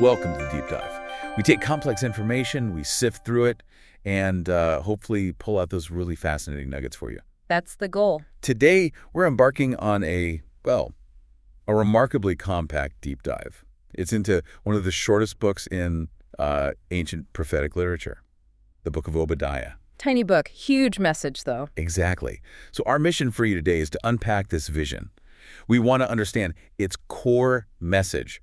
Welcome to the Deep Dive. We take complex information, we sift through it, and hopefully pull out those really fascinating nuggets for you. That's the goal. Today, we're embarking on a remarkably compact deep dive. It's into one of the shortest books in ancient prophetic literature, the book of Obadiah. Tiny book, huge message, though. Exactly. So our mission for you today is to unpack this vision. We want to understand its core message,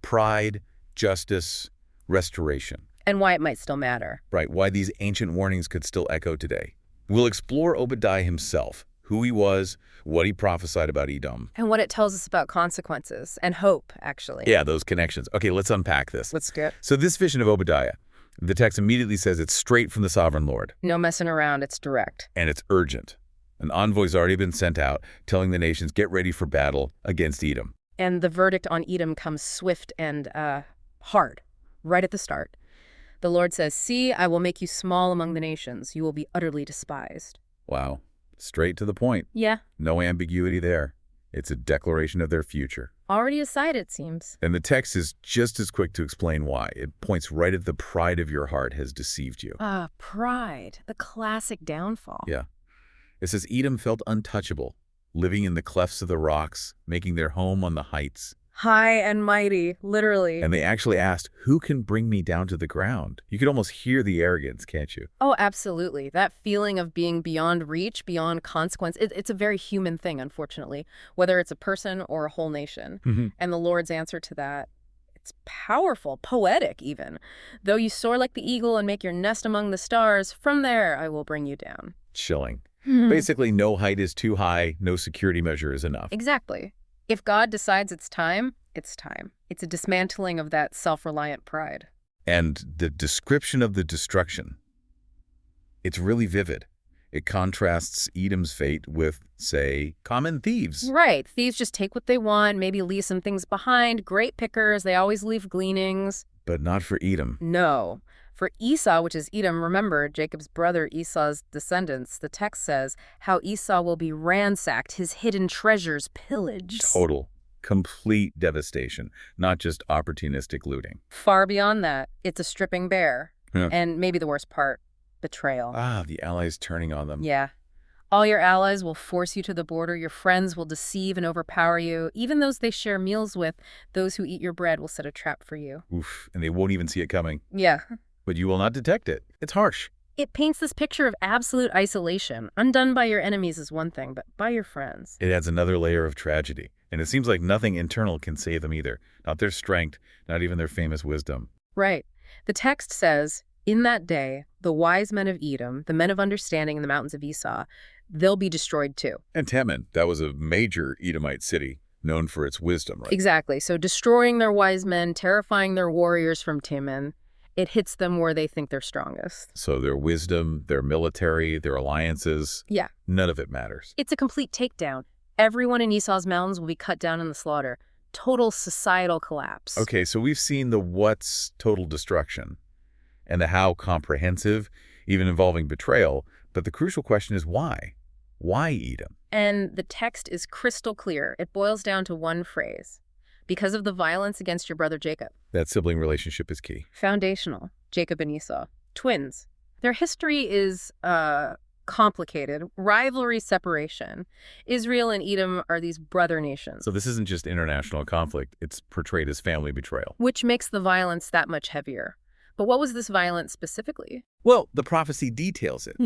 pride, justice, restoration. And why it might still matter. Right, why these ancient warnings could still echo today. We'll explore Obadiah himself, who he was, what he prophesied about Edom. And what it tells us about consequences and hope, actually. Yeah, those connections. Okay, let's unpack this. Let's get. So this vision of Obadiah, the text immediately says it's straight from the sovereign Lord. No messing around, it's direct. And it's urgent. An envoy's already been sent out telling the nations, get ready for battle against Edom. And the verdict on Edom comes swift and hard, right at the start. The Lord says, "See, I will make you small among the nations. You will be utterly despised." Wow. Straight to the point. Yeah. No ambiguity there. It's a declaration of their future. Already a sight, it seems. And the text is just as quick to explain why. It points right at the pride of your heart has deceived you. Pride. The classic downfall. Yeah. It says Edom felt untouchable, living in the clefts of the rocks, making their home on the heights. High and mighty, literally. And they actually asked, who can bring me down to the ground? You could almost hear the arrogance, can't you? Oh, absolutely. That feeling of being beyond reach, beyond consequence, it's a very human thing, unfortunately, whether it's a person or a whole nation. And the Lord's answer to that, it's powerful, poetic even. Though you soar like the eagle and make your nest among the stars, from there I will bring you down. Chilling. Basically, no height is too high, no security measure is enough. Exactly. If God decides it's time, it's time. It's a dismantling of that self-reliant pride. And the description of the destruction, it's really vivid. It contrasts Edom's fate with, say, common thieves. Right. Thieves just take what they want, maybe leave some things behind. Great pickers, they always leave gleanings. But not for Edom. No. For Esau, which is Edom, remember, Jacob's brother Esau's descendants, the text says how Esau will be ransacked, his hidden treasures pillaged. Total, complete devastation, not just opportunistic looting. Far beyond that, it's a stripping bare. Yeah. And maybe the worst part, betrayal. The allies turning on them. Yeah. All your allies will force you to the border. Your friends will deceive and overpower you. Even those they share meals with, those who eat your bread will set a trap for you. Oof, and they won't even see it coming. Yeah. But you will not detect it. It's harsh. It paints this picture of absolute isolation. Undone by your enemies is one thing, but by your friends. It adds another layer of tragedy. And it seems like nothing internal can save them either. Not their strength, not even their famous wisdom. Right. The text says, in that day, the wise men of Edom, the men of understanding in the mountains of Esau, they'll be destroyed too. And Teman, that was a major Edomite city, known for its wisdom, right? Exactly. So destroying their wise men, terrifying their warriors from Teman, it hits them where they think they're strongest. So their wisdom, their military, their alliances, yeah, none of it matters. It's a complete takedown. Everyone in Esau's mountains will be cut down in the slaughter. Total societal collapse. Okay, so we've seen the what's total destruction and the how comprehensive, even involving betrayal. But the crucial question is why? Why Edom? And the text is crystal clear. It boils down to one phrase. Because of the violence against your brother Jacob. That sibling relationship is key. Foundational. Jacob and Esau. Twins. Their history is complicated. Rivalry, separation. Israel and Edom are these brother nations. So this isn't just international conflict. It's portrayed as family betrayal. Which makes the violence that much heavier. But what was this violence specifically? Well, the prophecy details it.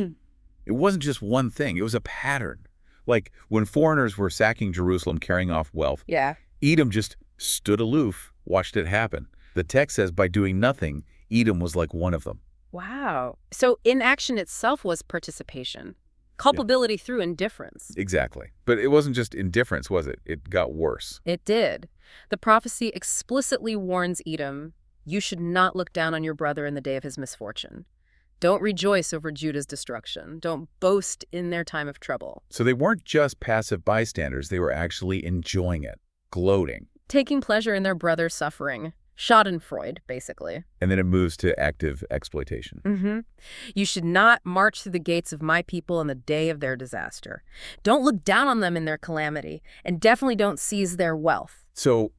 It wasn't just one thing. It was a pattern. Like when foreigners were sacking Jerusalem, carrying off wealth. Yeah. Edom just stood aloof, watched it happen. The text says by doing nothing, Edom was like one of them. Wow. So inaction itself was participation. Culpability through indifference. Exactly. But it wasn't just indifference, was it? It got worse. It did. The prophecy explicitly warns Edom, you should not look down on your brother in the day of his misfortune. Don't rejoice over Judah's destruction. Don't boast in their time of trouble. So they weren't just passive bystanders. They were actually enjoying it, gloating. Taking pleasure in their brother's suffering. Schadenfreude, basically. And then it moves to active exploitation. You should not march through the gates of my people in the day of their disaster. Don't look down on them in their calamity, and definitely don't seize their wealth. So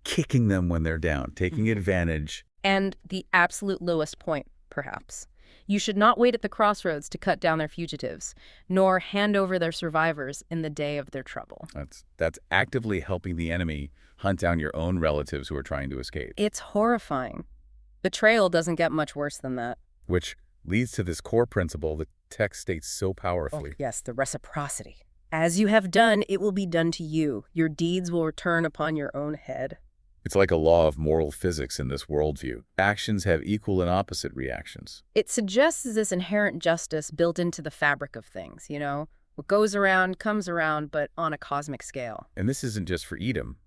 kicking them when they're down, taking advantage. And the absolute lowest point, perhaps. You should not wait at the crossroads to cut down their fugitives, nor hand over their survivors in the day of their trouble. That's actively helping the enemy hunt down your own relatives who are trying to escape. It's horrifying. Betrayal doesn't get much worse than that. Which leads to this core principle the text states so powerfully. Oh, yes, the reciprocity. As you have done, it will be done to you. Your deeds will return upon your own head. It's like a law of moral physics in this worldview. Actions have equal and opposite reactions. It suggests this inherent justice built into the fabric of things, you know? What goes around comes around, but on a cosmic scale. And this isn't just for Edom.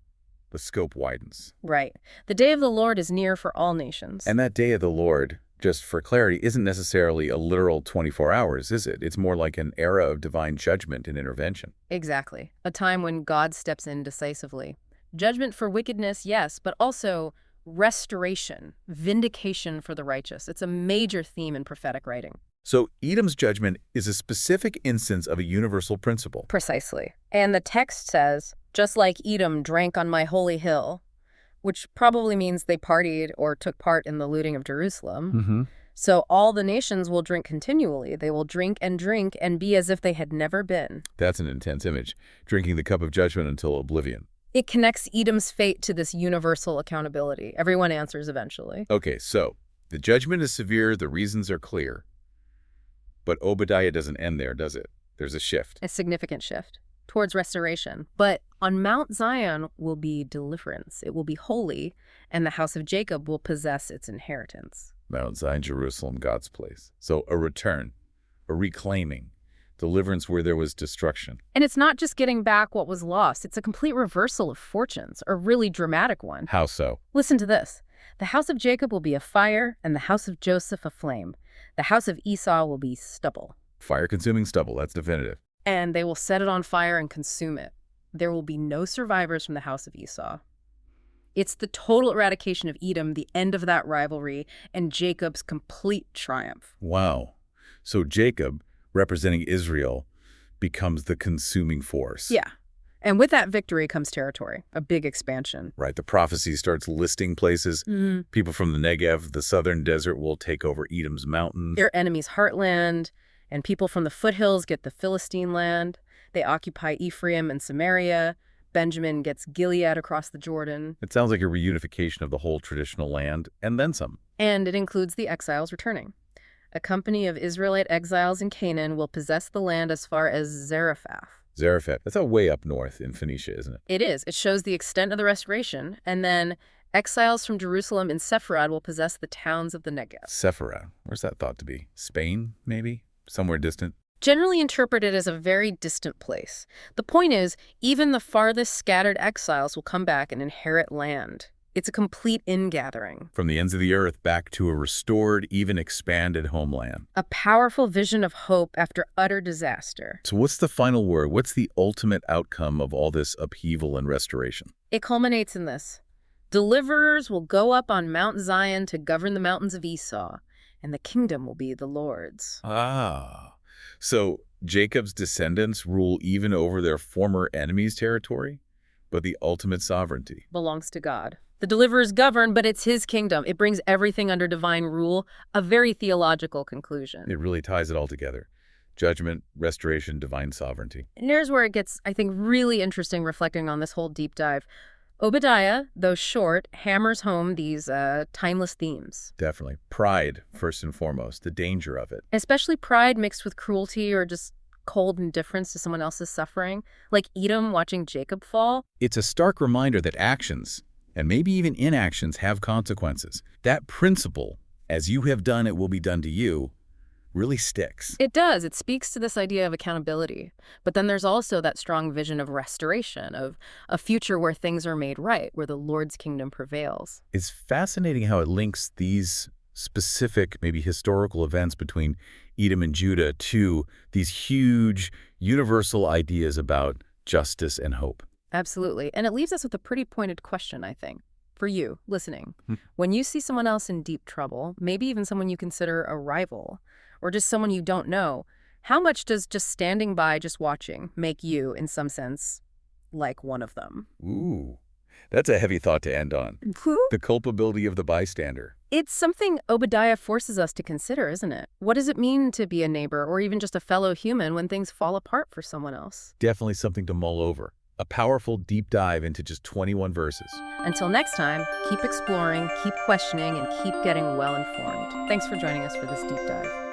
The scope widens. Right. The day of the Lord is near for all nations. And that day of the Lord, just for clarity, isn't necessarily a literal 24 hours, is it? It's more like an era of divine judgment and intervention. Exactly. A time when God steps in decisively. Judgment for wickedness, yes, but also restoration, vindication for the righteous. It's a major theme in prophetic writing. So Edom's judgment is a specific instance of a universal principle. Precisely. And the text says, just like Edom drank on my holy hill, which probably means they partied or took part in the looting of Jerusalem. So all the nations will drink continually. They will drink and be as if they had never been. That's an intense image, drinking the cup of judgment until oblivion. It connects Edom's fate to this universal accountability. Everyone answers eventually. Okay, so the judgment is severe, the reasons are clear. But Obadiah doesn't end there, does it? There's a shift. A significant shift towards restoration. But on Mount Zion will be deliverance. It will be holy, and the house of Jacob will possess its inheritance. Mount Zion, Jerusalem, God's place. So a return, a reclaiming, deliverance where there was destruction. And it's not just getting back what was lost. It's a complete reversal of fortunes, a really dramatic one. How so? Listen to this. The house of Jacob will be a fire, and the house of Joseph a flame. The house of Esau will be stubble. Fire-consuming stubble, that's definitive. And they will set it on fire and consume it. There will be no survivors from the house of Esau. It's the total eradication of Edom, the end of that rivalry, and Jacob's complete triumph. Wow. So Jacob, representing Israel, becomes the consuming force. Yeah. And with that victory comes territory, a big expansion. Right. The prophecy starts listing places. People from the Negev, the southern desert, will take over Edom's mountains. Their enemy's heartland, and people from the foothills get the Philistine land. They occupy Ephraim and Samaria. Benjamin gets Gilead across the Jordan. It sounds like a reunification of the whole traditional land, and then some. And it includes the exiles returning. A company of Israelite exiles in Canaan will possess the land as far as Zarephath. Zarephath. That's way up north in Phoenicia, isn't it? It is. It shows the extent of the restoration. And then exiles from Jerusalem and Sepharad will possess the towns of the Negev. Sepharad. Where's that thought to be? Spain, maybe? Somewhere distant? Generally interpreted as a very distant place. The point is, even the farthest scattered exiles will come back and inherit land. It's a complete ingathering. From the ends of the earth back to a restored, even expanded homeland. A powerful vision of hope after utter disaster. So what's the final word? What's the ultimate outcome of all this upheaval and restoration? It culminates in this. Deliverers will go up on Mount Zion to govern the mountains of Esau, and the kingdom will be the Lord's. Ah, so Jacob's descendants rule even over their former enemies' territory, but the ultimate sovereignty Belongs to God. The deliverers govern, but it's his kingdom. It brings everything under divine rule, a very theological conclusion. It really ties it all together. Judgment, restoration, divine sovereignty. And here's where it gets, I think, really interesting reflecting on this whole deep dive. Obadiah, though short, hammers home these timeless themes. Definitely. Pride, first and foremost, the danger of it. Especially pride mixed with cruelty or just cold indifference to someone else's suffering, like Edom watching Jacob fall. It's a stark reminder that actions, and maybe even inactions, have consequences. That principle, as you have done, it will be done to you, really sticks. It does. It speaks to this idea of accountability. But then there's also that strong vision of restoration, of a future where things are made right, where the Lord's kingdom prevails. It's fascinating how it links these specific, maybe historical events between Edom and Judah to these huge, universal ideas about justice and hope. Absolutely. And it leaves us with a pretty pointed question, I think, for you listening. When you see someone else in deep trouble, maybe even someone you consider a rival, or just someone you don't know, how much does just standing by, just watching, make you, in some sense, like one of them? Ooh, That's a heavy thought to end on. The culpability of the bystander. It's something Obadiah forces us to consider, isn't it? What does it mean to be a neighbor or even just a fellow human when things fall apart for someone else? Definitely something to mull over. A powerful deep dive into just 21 verses. Until next time, keep exploring, keep questioning, and keep getting well informed. Thanks for joining us for this deep dive.